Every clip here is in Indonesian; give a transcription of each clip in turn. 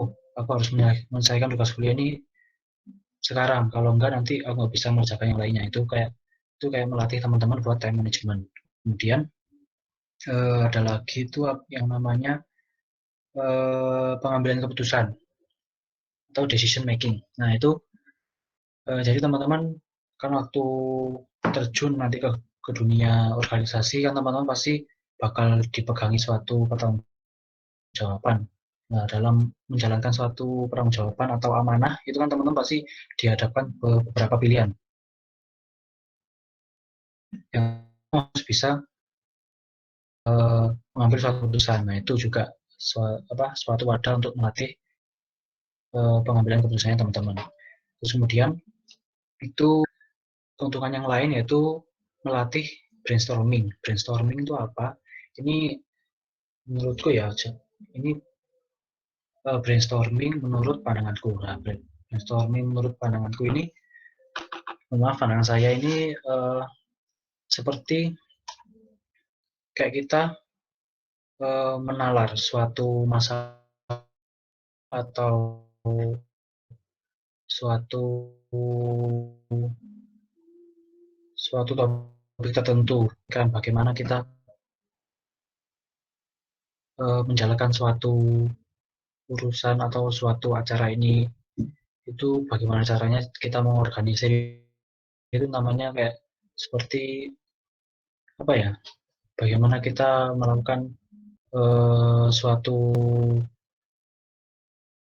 oh, aku harus menyelesaikan tugas kuliah ini sekarang, kalau enggak nanti aku nggak bisa mengerjakan yang lainnya. Itu kayak melatih teman-teman buat time management. Kemudian ada lagi itu yang namanya pengambilan keputusan atau decision making. Nah itu jadi teman-teman kan waktu terjun nanti ke dunia organisasi kan teman-teman pasti bakal dipegangi suatu pertanggungjawaban. Nah, dalam menjalankan suatu pertanggungjawaban atau amanah itu kan teman-teman pasti dihadapkan ke beberapa pilihan yang harus bisa mengambil suatu keputusan. Nah, itu juga suatu wadah untuk melatih pengambilan keputusannya teman-teman. Terus kemudian itu keuntungan yang lain yaitu melatih brainstorming. Brainstorming itu apa? Ini menurutku ya, ini brainstorming menurut pandanganku. Nah, brainstorming menurut pandanganku ini, maaf pandangan saya ini seperti kayak kita menalar suatu masalah atau suatu suatu topik tertentu kan bagaimana kita menjalankan suatu urusan atau suatu acara ini itu bagaimana caranya kita mengorganisir itu namanya kayak seperti apa ya bagaimana kita melakukan suatu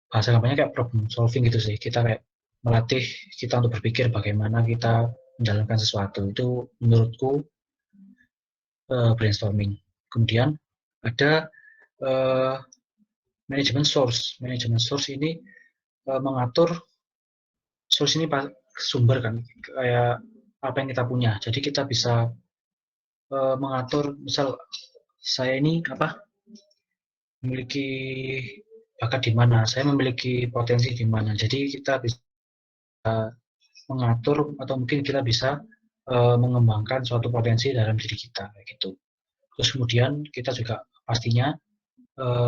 bahasa gampangnya kayak problem solving gitu sih kita kayak melatih kita untuk berpikir bagaimana kita menjalankan sesuatu itu menurutku brainstorming. Kemudian ada uh, manajemen source ini mengatur source ini sumber kan kayak apa yang kita punya jadi kita bisa mengatur misal saya ini apa memiliki bakat di mana saya memiliki potensi di mana jadi kita bisa mengatur atau mungkin kita bisa mengembangkan suatu potensi dalam diri kita kayak gitu. Terus kemudian kita juga pastinya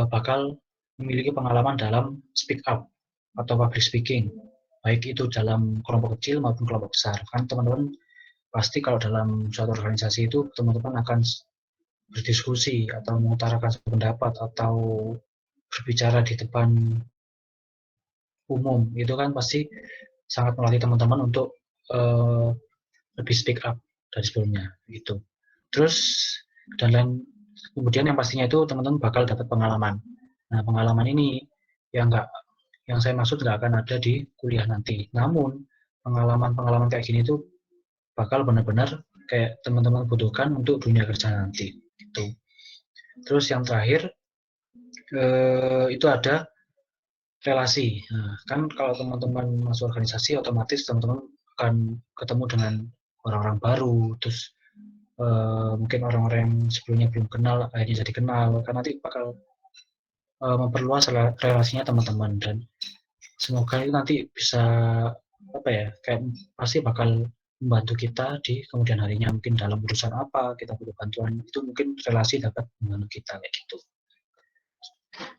bakal memiliki pengalaman dalam speak up atau public speaking, baik itu dalam kelompok kecil maupun kelompok besar. Kan teman-teman pasti kalau dalam suatu organisasi itu teman-teman akan berdiskusi atau mengutarakan pendapat atau berbicara di depan umum itu kan pasti sangat melatih teman-teman untuk uh, lebih speak up dari sebelumnya gitu. Terus dan lain kemudian yang pastinya itu teman-teman bakal dapat pengalaman. Nah pengalaman ini yang saya maksud nggak akan ada di kuliah nanti. Namun pengalaman-pengalaman kayak gini tuh bakal benar-benar kayak teman-teman butuhkan untuk dunia kerja nanti. Gitu. Terus yang terakhir itu ada relasi. Nah, kan kalau teman-teman masuk organisasi otomatis teman-teman akan ketemu dengan orang-orang baru, terus mungkin orang-orang yang sebelumnya belum kenal akhirnya jadi kenal kan nanti bakal memperluas relasinya teman-teman dan semoga itu nanti bisa apa ya kayak pasti bakal membantu kita di kemudian harinya mungkin dalam urusan apa kita butuh bantuan itu mungkin relasi dapat membantu kita kayak gitu.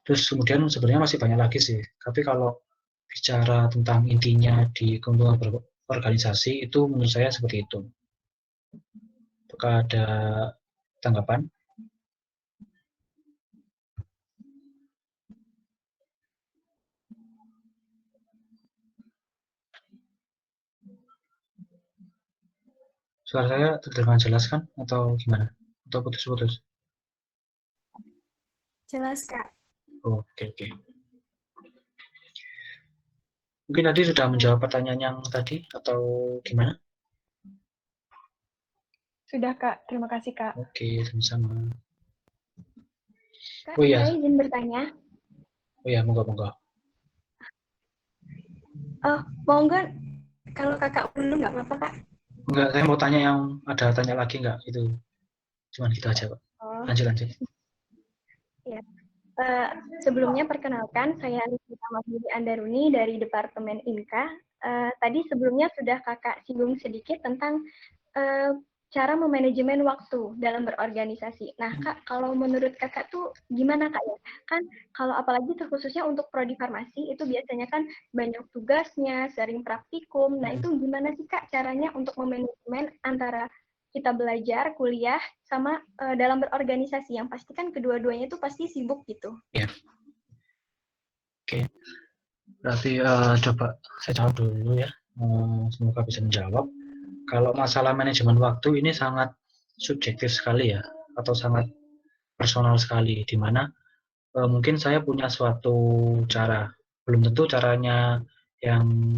Terus kemudian sebenarnya masih banyak lagi sih tapi kalau bicara tentang intinya di keuntungan berorganisasi itu menurut saya seperti itu. Apakah ada tanggapan? Suara saya terdengar jelas kan? Atau gimana? Atau putus-putus? Jelas, Kak. Oh, oke, oke. Mungkin tadi sudah menjawab pertanyaan yang tadi atau gimana? Sudah, Kak. Terima kasih, Kak. Oke, sama-sama. Kak, Oh saya iya, izin bertanya. oh iya, moga-moga. Mau nggak kalau kakak dulu nggak apa-apa, Kak? Enggak, saya mau tanya yang ada tanya lagi enggak? Itu cuma gitu aja, Pak. Oh, Lanjut, lanjut. ya. Uh, Sebelumnya perkenalkan, saya Rizky Mahmudi Andaruni dari Departemen INKA. Tadi sebelumnya sudah kakak singgung sedikit tentang uh, cara memanajemen waktu dalam berorganisasi. Nah, Kak, kalau menurut Kakak tuh gimana, Kak, ya? Kan kalau apalagi terkhususnya untuk prodi farmasi itu biasanya kan banyak tugasnya, sering praktikum. Nah, itu gimana sih, Kak, caranya untuk memanajemen antara kita belajar, kuliah, sama dalam berorganisasi? Yang pasti kan kedua-duanya itu pasti sibuk gitu. Ya, oke. Berarti coba saya jawab dulu ya. Semoga bisa menjawab. Kalau masalah manajemen waktu ini sangat subjektif sekali ya, atau sangat personal sekali, di mana mungkin saya punya suatu cara, belum tentu caranya yang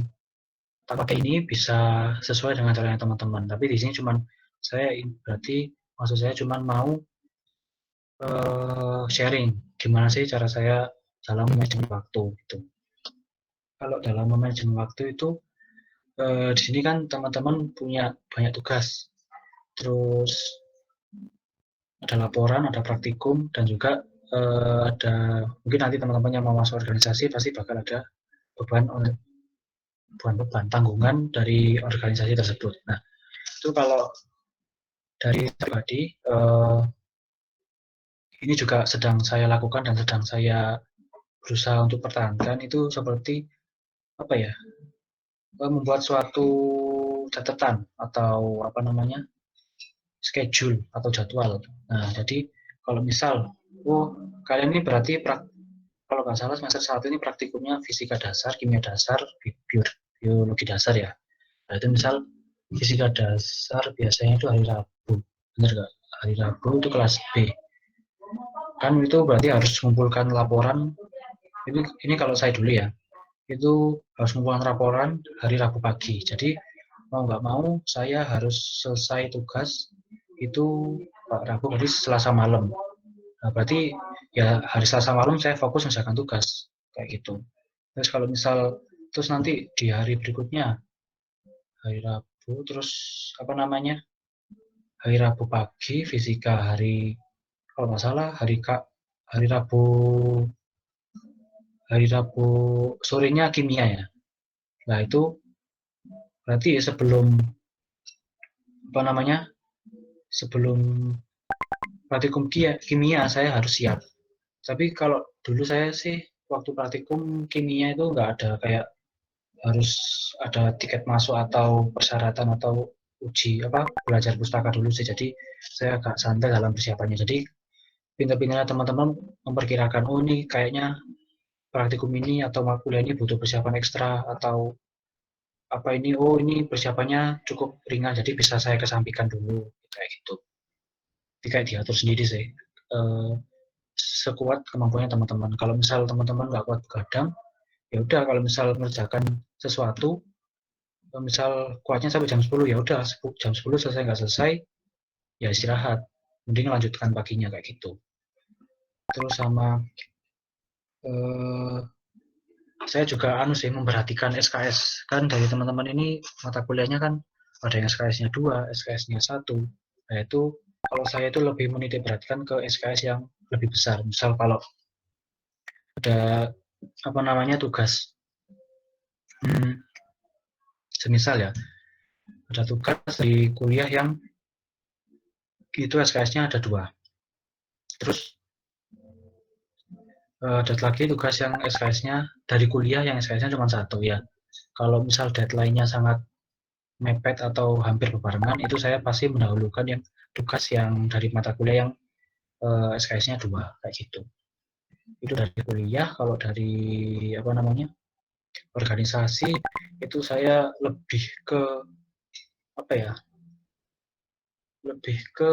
tak pakai ini bisa sesuai dengan caranya teman-teman. Tapi di sini cuman saya berarti maksud saya cuman mau sharing gimana sih cara saya dalam manajemen waktu itu. Kalau dalam manajemen waktu itu di sini kan teman-teman punya banyak tugas, terus ada laporan, ada praktikum, dan juga ada mungkin nanti teman-teman yang mau masuk organisasi pasti bakal ada beban bukan beban tanggungan dari organisasi tersebut. Nah, itu kalau dari pribadi ini juga sedang saya lakukan dan sedang saya berusaha untuk pertahankan itu seperti apa ya, membuat suatu catatan atau apa namanya, schedule atau jadwal. Nah, jadi kalau misal, oh kalian ini berarti kalau nggak salah semester 1 ini praktikumnya fisika dasar, kimia dasar, biologi dasar ya. Nah, itu misal fisika dasar biasanya itu hari Rabu, benar nggak? Hari Rabu itu kelas B. Kan itu berarti harus mengumpulkan laporan. Ini kalau saya dulu ya, itu harus mengumpulkan laporan hari Rabu pagi. Jadi mau nggak mau saya harus selesai tugas itu Pak Rabu berarti Selasa malam. Nah, berarti ya hari Selasa malam saya fokus mengerjakan tugas kayak gitu. Terus kalau misal terus nanti di hari berikutnya hari Rabu terus apa namanya, hari Rabu pagi fisika, hari kalau nggak salah hari Rabu sorenya kimia ya. Nah itu berarti sebelum apa namanya, sebelum praktikum kimia saya harus siap. Tapi kalau dulu saya sih waktu praktikum kimia itu nggak ada kayak harus ada tiket masuk atau persyaratan atau uji apa belajar pustaka dulu sih. Jadi saya agak santai dalam persiapannya. Jadi pintar-pintarnya teman-teman memperkirakan, oh ini kayaknya praktikum ini atau kuliah ini butuh persiapan ekstra atau apa ini, oh ini persiapannya cukup ringan jadi bisa saya kesampingkan dulu kayak gitu. Jadi kayak diatur sendiri sih. Eh, Sekuat kemampuannya teman-teman. Kalau misal teman-teman nggak kuat begadang, ya udah kalau misal mengerjakan sesuatu, misal kuatnya sampai jam 10 ya udah jam 10 selesai nggak selesai ya istirahat. Mending lanjutkan paginya kayak gitu. Terus sama eh, saya juga anu sih memperhatikan SKS kan dari teman-teman ini mata kuliahnya kan ada yang SKS-nya 2, SKS-nya 1. Nah itu kalau saya itu lebih menitik beratkan ke SKS yang lebih besar. Misal kalau ada apa namanya tugas, hmm, semisal ya ada tugas di kuliah yang itu SKS-nya ada 2. Terus ada lagi tugas yang SKS-nya dari kuliah yang SKS-nya cuma 1 ya. Kalau misal deadline-nya sangat mepet atau hampir berbarengan, itu saya pasti mendahulukan yang tugas yang dari mata kuliah yang SKS-nya 2 kayak gitu. Itu dari kuliah. Kalau dari apa namanya organisasi itu saya lebih ke apa ya, lebih ke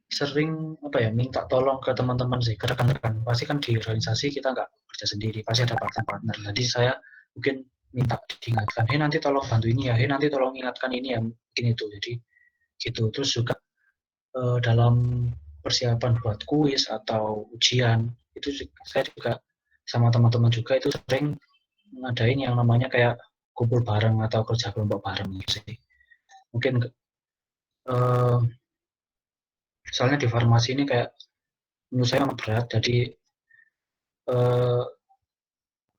sering apa ya minta tolong ke teman-teman sih, ke rekan-rekan. Pasti kan di organisasi kita nggak kerja sendiri, pasti ada partner-partner. Jadi saya mungkin minta diingatkan, hei nanti tolong bantu ini ya, hei nanti tolong ingatkan ini ya, mungkin itu. Jadi gitu. Terus juga dalam persiapan buat kuis atau ujian itu saya juga sama teman-teman juga itu sering ngadain yang namanya kayak kumpul bareng atau kerja kelompok bareng gitu sih. Mungkin eh, soalnya di farmasi ini kayak menurut saya memang berat, jadi eh,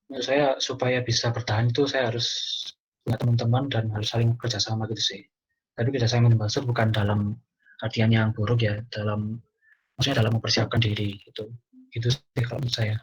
menurut saya supaya bisa bertahan itu saya harus punya teman-teman dan harus saling kerjasama gitu sih. Tapi kerjasama yang dimaksud bukan dalam artian yang buruk ya, maksudnya dalam mempersiapkan diri gitu. Itu sih kalau menurut saya.